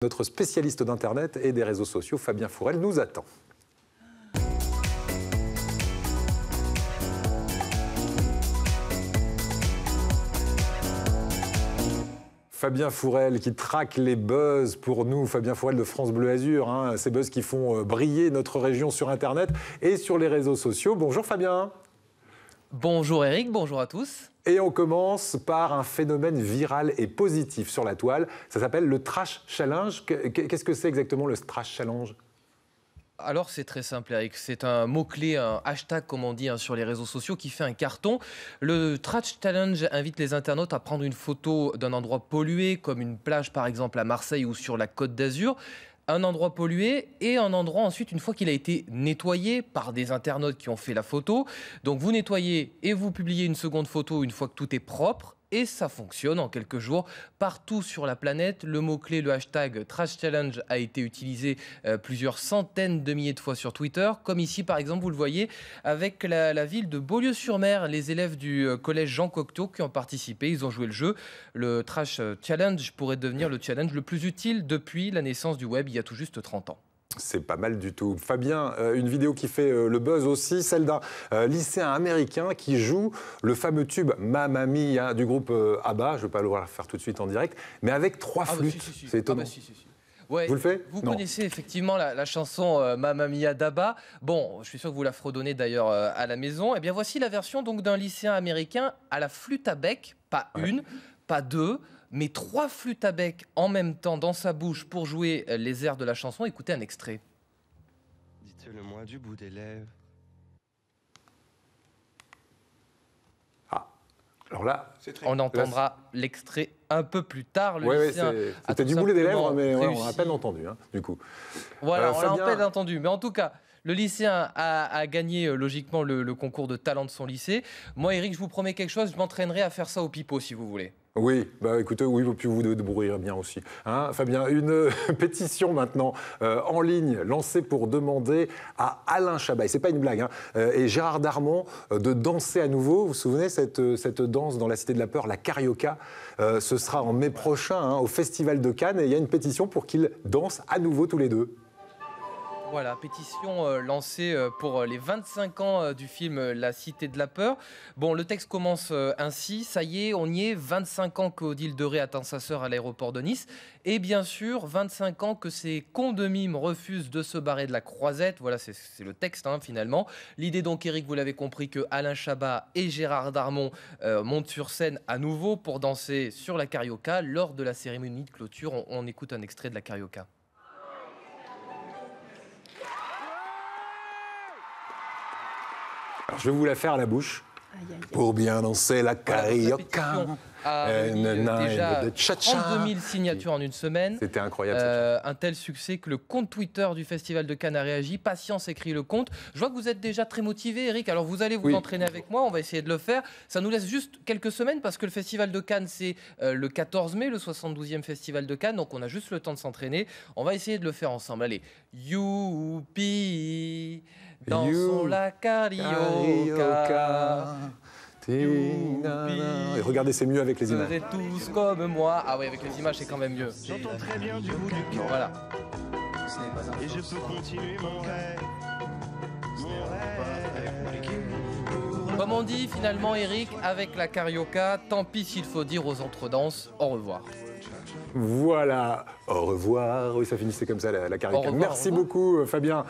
Notre spécialiste d'Internet et des réseaux sociaux, Fabien Fourel, nous attend. Fabien Fourel qui traque les buzz pour nous, Fabien Fourel de France Bleu Azur, ces buzz qui font briller notre région sur Internet et sur les réseaux sociaux. Bonjour Fabien. Bonjour Eric, bonjour à tous. Et on commence par un phénomène viral et positif sur la toile. Ça s'appelle le Trash Challenge. Qu'est-ce que c'est exactement le Trash Challenge ? Alors c'est très simple Eric, c'est un mot-clé, un hashtag comme on dit sur les réseaux sociaux qui fait un carton. Le Trash Challenge invite les internautes à prendre une photo d'un endroit pollué comme une plage par exemple à Marseille ou sur la Côte d'Azur. Un endroit pollué et un endroit ensuite, une fois qu'il a été nettoyé par des internautes qui ont fait la photo. Donc vous nettoyez et vous publiez une seconde photo une fois que tout est propre. Et ça fonctionne en quelques jours partout sur la planète. Le mot-clé, le hashtag Trash Challenge a été utilisé plusieurs centaines de milliers de fois sur Twitter. Comme ici, par exemple, vous le voyez, avec la ville de Beaulieu-sur-Mer. Les élèves du collège Jean Cocteau qui ont participé, ils ont joué le jeu. Le Trash Challenge pourrait devenir le challenge le plus utile depuis la naissance du web, il y a tout juste 30 ans. C'est pas mal du tout. Fabien, une vidéo qui fait le buzz aussi, celle d'un lycéen américain qui joue le fameux tube Mamma Mia du groupe ABBA. Je ne vais pas le faire tout de suite en direct, mais avec 3 flûtes. C'est étonnant. Ouais, vous le faites ? Vous connaissez effectivement la chanson Mamma Mia d'ABBA. Bon, je suis sûr que vous la fredonnez d'ailleurs à la maison. Eh bien, voici la version donc d'un lycéen américain à la flûte à bec, pas une, pas deux, mais 3 flûtes à bec en même temps dans sa bouche pour jouer les airs de la chanson. Écoutez un extrait. Dites-le moi du bout des lèvres. Ah, alors là, on entendra l'extrait un peu plus tard. Le lycéen c'était du bout des lèvres, mais on a à peine entendu, du coup. Voilà, on Fabien... l'a à peine entendu, mais en tout cas... Le lycéen a gagné logiquement le concours de talent de son lycée. Moi, Eric, je vous promets quelque chose, je m'entraînerai à faire ça au pipeau, si vous voulez. Oui, bah écoutez, oui, puis vous débrouillerez bien aussi. Fabien, une pétition maintenant en ligne lancée pour demander à Alain Chabat, et c'est pas une blague, et Gérard Darmon de danser à nouveau. Vous vous souvenez cette danse dans la Cité de la Peur, la Carioca, ce sera en mai prochain au Festival de Cannes, et il y a une pétition pour qu'ils dansent à nouveau tous les deux. Voilà, pétition lancée pour les 25 ans du film La Cité de la Peur. Bon, le texte commence ainsi. Ça y est, on y est. 25 ans qu'Odile de Ré attend sa sœur à l'aéroport de Nice. Et bien sûr, 25 ans que ces cons de mime refusent de se barrer de la Croisette. Voilà, c'est le texte finalement. L'idée donc, Eric, vous l'avez compris, que Alain Chabat et Gérard Darmon montent sur scène à nouveau pour danser sur la Carioca lors de la cérémonie de clôture. On écoute un extrait de la Carioca. Alors, je vais vous la faire à la bouche. Pour bien danser la carioca. Déjà 32 000 signatures en une semaine. C'était incroyable. Un tel succès que le compte Twitter du Festival de Cannes a réagi. Patience écrit le compte. Je vois que vous êtes déjà très motivé, Eric. Alors vous allez vous entraîner avec moi. On va essayer de le faire. Ça nous laisse juste quelques semaines parce que le Festival de Cannes, c'est le 14 mai, le 72e Festival de Cannes. Donc on a juste le temps de s'entraîner. On va essayer de le faire ensemble. Allez. Youpi, dansons la carioca. Et regardez, c'est mieux avec les images. Vous êtes tous comme moi. Ah oui, avec les images, c'est quand même mieux. J'entends très bien du bout du cœur. Voilà. Et je peux continuer mon rêve. Comme on dit finalement, Eric, avec la carioca, tant pis s'il faut dire aux entredanses au revoir. Voilà, au revoir. Oui, ça finissait comme ça la carioca. Merci beaucoup, Fabien.